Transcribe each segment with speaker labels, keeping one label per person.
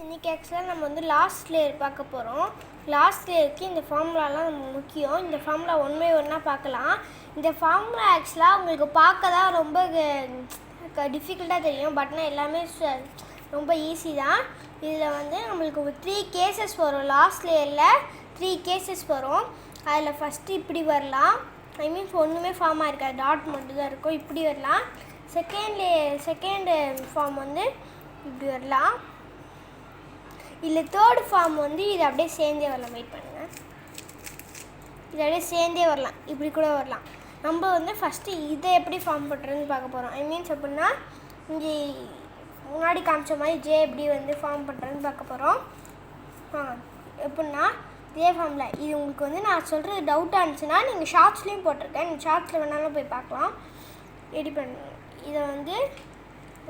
Speaker 1: இன்றைக்கி ஆக்சுவலாக நம்ம வந்து லாஸ்ட் லேயர் பார்க்க போகிறோம். லாஸ்ட் லேயருக்கு இந்த ஃபார்முலாலாம் நம்ம முக்கியம். இந்த ஃபார்முலா ஒன் பை ஒன்னாக பார்க்கலாம். இந்த ஃபார்முலா ஆக்சுவலாக உங்களுக்கு பார்க்க தான் ரொம்ப டிஃபிகல்ட்டாக தெரியும். பட் ஆனால் எல்லாமே ரொம்ப ஈஸி தான். இதில் வந்து நம்மளுக்கு ஒரு 3 கேசஸ் வரும். லாஸ்ட் லேயரில் 3 கேசஸ் வரும். அதில் ஃபஸ்ட்டு இப்படி வரலாம். ஐ மீன்ஸ் ஒன்றுமே ஃபார்மாக இருக்காது, டாட் மட்டும் தான் இருக்கும். இப்படி வரலாம். செகண்ட் ஃபார்ம் வந்து இப்படி வரலாம். இல்லை தேர்ட் ஃபார்ம் வந்து இது அப்படியே சேர்ந்தே வரலாம். வெயிட் பண்ணுங்கள், இது அப்படியே சேர்ந்தே வரலாம். இப்படி கூட வரலாம். நம்ம வந்து ஃபஸ்ட்டு இதை எப்படி ஃபார்ம் பண்ணுறதுன்னு பார்க்க போகிறோம். ஐ மீன்ஸ் எப்படின்னா இங்கே முன்னாடி காமிச்ச மாதிரி ஜே எப்படி வந்து ஃபார்ம் பண்ணுறதுன்னு பார்க்க போகிறோம். எப்படின்னா இதே ஃபார்மில் இது உங்களுக்கு வந்து நான் சொல்கிறது டவுட்டாக இருந்துச்சுன்னா நீங்கள் ஷார்ட்ஸ்லேயும் போட்டிருக்கேன், நீங்கள் ஷார்ட்ஸில் வேணாலும் போய் பார்க்கலாம். ரெடி பண்ண இதை வந்து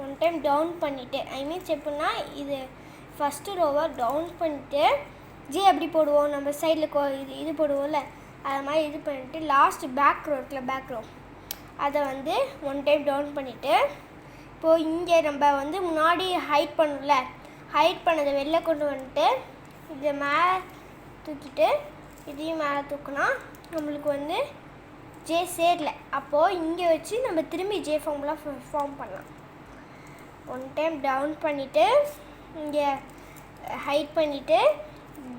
Speaker 1: ஒன் டைம் டவுன் பண்ணிவிட்டு, ஐ மீன்ஸ் எப்படின்னா இது ஃபஸ்ட்டு ரோவை டவுன் பண்ணிவிட்டு ஜே எப்படி போடுவோம், நம்ம சைடில் இது போடுவோம்ல, அது மாதிரி இது பண்ணிவிட்டு லாஸ்ட்டு பேக் ரோ இருக்குல்ல, பேக் ரோ அதை வந்து ஒன் டைம் டவுன் பண்ணிவிட்டு இப்போது இங்கே நம்ம வந்து முன்னாடி ஹைட் பண்ணல, ஹைட் பண்ணதை வெளில கொண்டு வந்துட்டு இதை மேலே தூக்கிட்டு இதையும் மேலே தூக்கினா நம்மளுக்கு வந்து ஜே சேரல. அப்போது இங்கே வச்சு நம்ம திரும்பி ஜே ஃபார்ம்லாம் ஃபார்ம் பண்ணலாம். ஒன் டைம் டவுன் பண்ணிவிட்டு இங்கே ஹைட் பண்ணிவிட்டு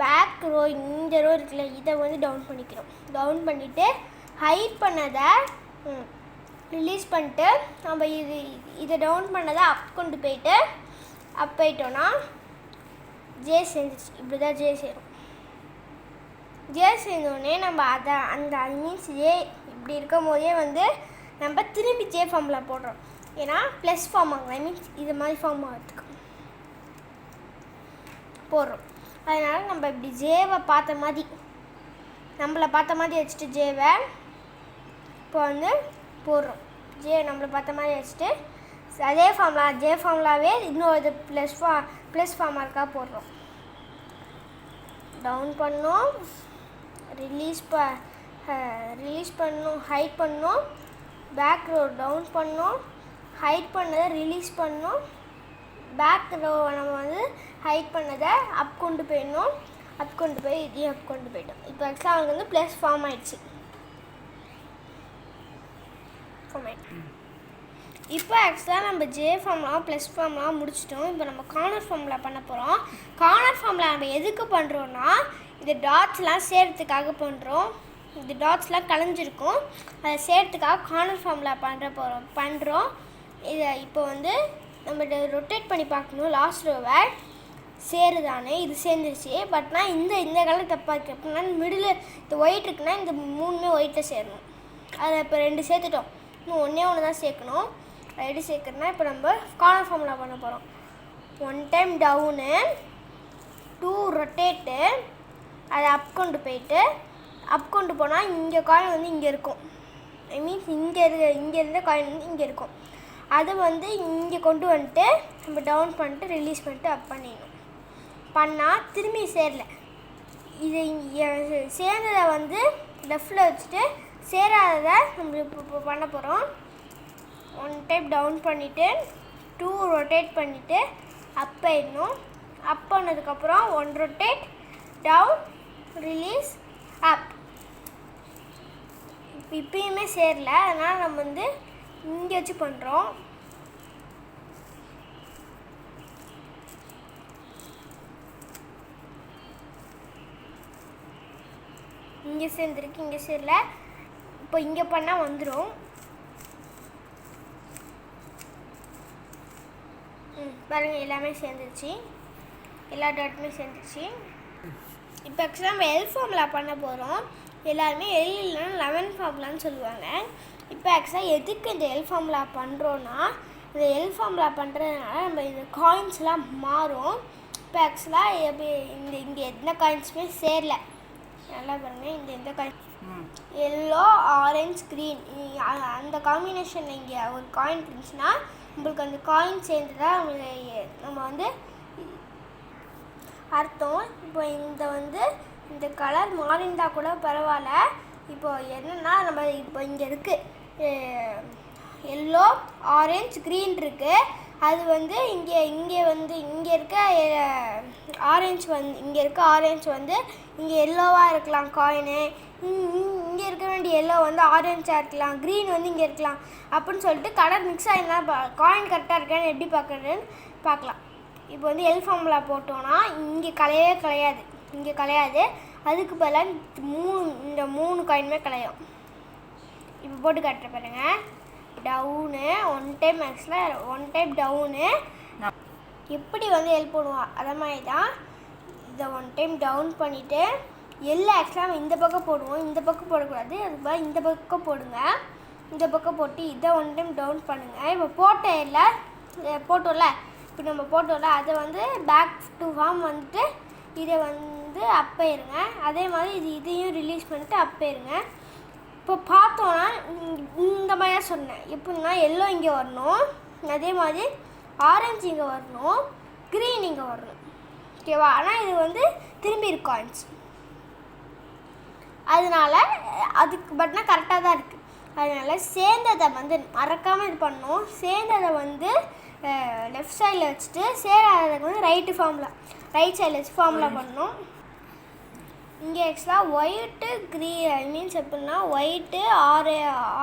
Speaker 1: பேக் ரோ இந்த ரோ இருக்குல்ல, இதை வந்து டவுன் பண்ணிக்கிறோம். டவுன் பண்ணிவிட்டு ஹைட் பண்ணதை ரிலீஸ் பண்ணிட்டு நம்ம இதை டவுன் பண்ணதை அப் கொண்டு போயிட்டு அப் போயிட்டோன்னா ஜே சேர்ந்துச்சு. இப்படி தான் ஜே சேரும். ஜே சேர்ந்தோடனே நம்ம அந்த மீன்ஸ் ஜே இப்படி இருக்கும் போதே வந்து நம்ம திரும்பி ஜே ஃபார்மில் போடுறோம். ஏன்னா ப்ளஸ் ஃபார்ம் ஆகும், ஐ மீன்ஸ் இது மாதிரி ஃபார்ம் ஆகிறதுக்கு போடுறோம். அதனால் நம்ம இப்படி ஜேவை பார்த்த மாதிரி நம்மளை பார்த்த மாதிரி வச்சுட்டு ஜேவை இப்போ வந்து போடுறோம். ஜே நம்மளை பார்த்த மாதிரி வச்சுட்டு அதே ஃபார்முலா ஜே ஃபார்முலாவே இன்னும் இது ப்ளஸ் ஃபார்மாக இருக்கா போடுறோம். டவுன் பண்ணோம், ரிலீஸ் பண்ணோம், ஹைட் பண்ணோம், பேக் ரோ டவுன் பண்ணோம், ஹைட் பண்ணதை ரிலீஸ் பண்ணோம், பேக் ரோ நம்ம வந்து ஹைட் பண்ணதை அப் கொண்டு போயிடணும். அப் கொண்டு போய் இதையும் அப் கொண்டு போயிட்டோம். இப்போ ஆக்சுவலாக அவங்களுக்கு வந்து ப்ளஸ் ஃபார்ம் ஆகிடுச்சு. இப்போ ஆக்சுவலாக நம்ம ஜே ஃபார்ம்லாம் ப்ளஸ் ஃபார்ம்லாம் முடிச்சிட்டோம். இப்போ நம்ம கார்னர் ஃபார்மில் பண்ண போகிறோம். கார்னர் ஃபார்மில் நம்ம எதுக்கு பண்ணுறோன்னா இந்த டாட்ஸ்லாம் சேர்த்துக்காக பண்ணுறோம். இந்த டாட்ஸ்லாம் கலைஞ்சிருக்கும், அதை சேர்த்துக்காக கார்னர் ஃபார்மில் பண்ணுறோம். இதை இப்போ வந்து நம்ம ரொட்டேட் பண்ணி பார்க்கணும். லாஸ்ட் ரோவை சேருதானே, இது சேர்ந்துருச்சு. பட்னா இந்த கலர் தப்பாக இருக்குது. அப்படின்னா மிடில் இந்த ஒயிட் இருக்குன்னா இந்த 3மே ஒயிட்டில் சேரணும். அதை இப்போ 2 சேர்த்துட்டோம், இன்னும் ஒன்று தான் சேர்க்கணும். அது எப்படி சேர்க்கணுன்னா இப்போ நம்ம கார்னர் ஃபார்மில் பண்ண போகிறோம். ஒன் டைம் டவுனு, 2 ரொட்டேட்டு, அதை அப் கொண்டு போயிட்டு அப் கொண்டு போனால் இங்கே காயின் வந்து இங்கே இருக்கும். ஐ மீன்ஸ் இங்கே இருந்த காயின் வந்து இங்கே இருக்கும். அது வந்து இங்கே கொண்டு வந்துட்டு நம்ம டவுன் பண்ணிட்டு ரிலீஸ் பண்ணிட்டு அப் பண்ணிடணும். பண்ணால் திரும்பி சேரல. இது சேர்ந்ததை வந்து லெஃப்டில் வச்சுட்டு சேராததை நம்ம இப்போ பண்ண போகிறோம். ஒன் டைம் டவுன் பண்ணிவிட்டு 2 ரொட்டேட் பண்ணிவிட்டு அப் ஆயிடணும். அப் பண்ணதுக்கப்புறம் 1 ரொட்டேட் டவுன் ரிலீஸ் அப். இப்பயுமே சேரல, அதனால் நம்ம வந்து இங்கே வச்சு பண்ணுறோம். இங்கே சேர்ந்துருக்கு, இங்கே சேரல. இப்போ இங்கே பண்ணால் வந்துடும். பாருங்கள், எல்லாமே சேர்ந்துருச்சு, எல்லா டாட்டுமே சேர்ந்துருச்சு. இப்போ ஆக்சுவலாக நம்ம எல் ஃபார்முலா பண்ண போகிறோம். எல்லாருமே எல் இல்லைன்னா 11 ஃபார்முலான்னு சொல்லுவாங்க. இப்போ ஆக்சுவலாக எதுக்கு இந்த எல் ஃபார்முலா பண்ணுறோன்னா, இந்த எல் ஃபார்முலா பண்ணுறதுனால நம்ம இந்த காயின்ஸ்லாம் மாறும். இப்போ ஆக்சுவலாக இங்கே எந்த காயின்ஸுமே சேரல. நல்லா பாருங்கள், எந்த காயின் எல்லோ ஆரஞ்ச் க்ரீன் அந்த காம்பினேஷனில் இங்கே ஒரு காயின் இருந்துச்சுன்னா உங்களுக்கு அந்த காயின் சேர்ந்து தான் நம்ம வந்து அர்த்தம். இப்போ இந்த கலர் மாறிந்தால் கூட பரவாயில்ல. இப்போ என்னென்னா நம்ம இப்போ இங்கே இருக்குது எல்லோ ஆரஞ்ச் க்ரீன் இருக்குது. அது வந்து இங்கே இங்கே இருக்க ஆரஞ்சு வந்து இங்கே எல்லோவாக இருக்கலாம் காயினு, இங்கே இருக்க வேண்டிய எல்லோ வந்து ஆரஞ்சாக இருக்கலாம், க்ரீன் வந்து இங்கே இருக்கலாம் அப்படின்னு சொல்லிட்டு கலர் மிக்ஸ் ஆகிருந்தால் காயின் கரெக்டாக இருக்கான்னு எப்படி பார்க்குறதுன்னு பார்க்கலாம். இப்போ வந்து எல் ஃபார்முலா போட்டோன்னா இங்கே கலையாது, அதுக்கு பதிலாக இந்த 3 காயினுமே கலையும். இப்போ போட்டு காட்டுற பாருங்க, டவுனு 1 டைம் மேக்ஸில் 1 டைம் டவுனு எப்படி வந்து எல் போடுவோம் அதை மாதிரி தான் இதை 1 டைம் டவுன் பண்ணிவிட்டு எல் ஆக்சுவலாக இந்த பக்கம் போடுவோம், இந்த பக்கம் போடக்கூடாது, அதுக்கு பதிலாக இந்த பக்கம் போடுங்க. இந்த பக்கம் போட்டு இதை 1 டைம் டவுன் பண்ணுங்கள். இப்போ போட்டோம்ல இப்போ நம்ம போட்டோம்ல அதை வந்து பேக் டு ஃபார்ம் வந்துட்டு இதை வந்து அப்பேருங்க. அதே மாதிரி இதையும் ரிலீஸ் பண்ணிட்டு அப்பேருங்க. இப்போ பார்த்தோன்னா இந்த மாதிரியா சொன்னேன், எப்படின்னா எல்லோ இங்கே வரணும், அதே மாதிரி ஆரஞ்சு இங்கே வரணும், க்ரீன் இங்கே வரணும், ஓகேவா? ஆனால் இது வந்து திரும்பி இருக்கு காயின்ஸ், அதனால அதுக்கு பட்னா கரெக்டாக தான் இருக்குது. அதனால் சேர்ந்ததை வந்து மறக்காமல் இது பண்ணணும். சேர்ந்ததை வந்து லெஃப்ட் சைடில் வச்சுட்டு சேராததுக்கு வந்து ரைட் சைடில் வச்சு ஃபார்முலா பண்ணணும். இங்கே ஆக்சுவலாக ஒயிட்டு மீன்ஸ் எப்படின்னா ஒயிட்டு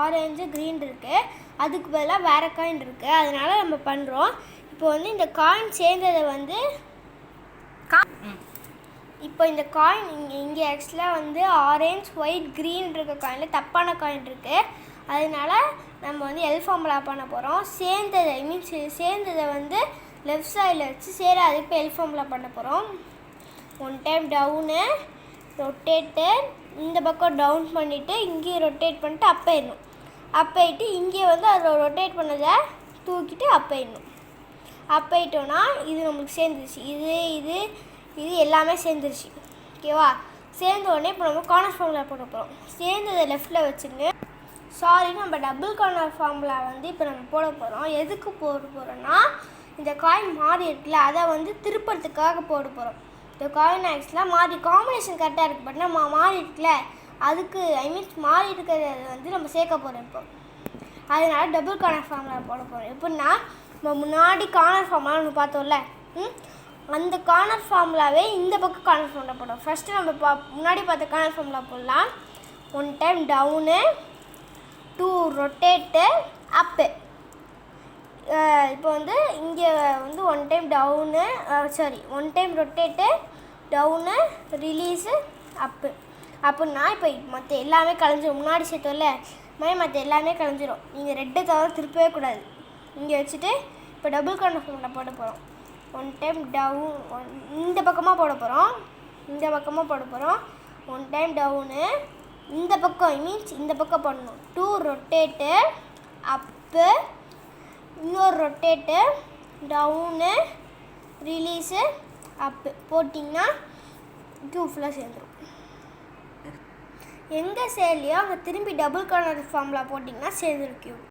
Speaker 1: ஆரஞ்சு க்ரீன் இருக்குது, அதுக்கு பதிலாக வேறு காயின் இருக்குது, அதனால் நம்ம பண்ணுறோம். இப்போ வந்து இந்த காயின் சேர்ந்ததை வந்து இப்போ இந்த காயின் இங்கே ஆக்சுவலாக வந்து ஆரஞ்ச் ஒயிட் க்ரீன் இருக்க காயினில் தப்பான காயின் இருக்குது, அதனால் நம்ம வந்து எல் ஃபார்முலா பண்ண போகிறோம். சேர்ந்ததை வந்து லெஃப்ட் சைடில் வச்சு சேராது இப்போ எல் ஃபார்முலா பண்ண போகிறோம். 1 டைம் டவுனு ரொட்டேட்டு, இந்த பக்கம் டவுன் பண்ணிவிட்டு இங்கேயும் ரொட்டேட் பண்ணிட்டு அப்பேயிட்டு இங்கே வந்து அதில் ரொட்டேட் பண்ணதை தூக்கிட்டு அப்பேயிட்டோன்னா இது நம்மளுக்கு சேர்ந்துருச்சு. இது எல்லாமே சேர்ந்துருச்சு, ஓகேவா? சேர்ந்த உடனே இப்போ நம்ம கார்னர் ஃபார்முலா போட போகிறோம். சேர்ந்ததை லெஃப்டில் வச்சுருங்க. நம்ம டபுள் கார்னர் ஃபார்முலா வந்து இப்போ நம்ம போட போகிறோம். எதுக்கு போட போகிறோன்னா இந்த காயின் மாறி இருக்குல்ல அதை வந்து திருப்பறதுக்காக போட போகிறோம். இந்த காயின் ஆக்சுவலாக மாறி காம்பினேஷன் கரெக்டாக இருக்குது, பட் நம்ம மாறி இருக்குல்ல அதுக்கு மாறி இருக்கிறத வந்து நம்ம சேர்க்க போகிறோம். இப்போ அதனால டபுள் கார்னர் ஃபார்முலா போட போகிறோம். எப்படின்னா நம்ம முன்னாடி கார்னர் ஃபார்முலா நம்ம பார்த்தோம்ல, அந்த கார்னர் ஃபார்முலாவே இந்த பக்கம் கார்னர் ஃபார்முலா போடுறோம். ஃபஸ்ட்டு நம்ம முன்னாடி பார்த்த கார்னர் ஃபார்முலா போடலாம். 1 டைம் டவுனு 2 ரொட்டேட்டு அப்பு. இப்போ வந்து இங்கே வந்து 1 time down 1 time rotate down release up அப்படின்னா இப்போ மற்ற எல்லாமே கலைஞ்சிடும். முன்னாடி சேர்த்தோம்ல மற்ற எல்லாமே கலைஞ்சிடும். நீங்கள் ரெட்டை தவிர திருப்பவே கூடாது. இங்கே வச்சுட்டு இப்போ டபுள் கார்னர் ஃபார்முலா போட போகிறோம். 1 டைம் டவுன் இந்த பக்கமாக போட போகிறோம். 1 டைம் டவுனு இந்த பக்கம் இந்த பக்கம் பண்ணணும். 2 ரொட்டேட்டு அப்பு, இன்னொரு ரொட்டேட்டு டவுனு ரிலீஸு அப்பு போட்டிங்கன்னா கியூ ஃபுல்லாக சேர்ந்துடும். எங்கே சேரலையோ அங்கே திரும்பி டபுள் கார்னர் ஃபார்முலா போட்டிங்கன்னா சேர்ந்துடும் கியூ.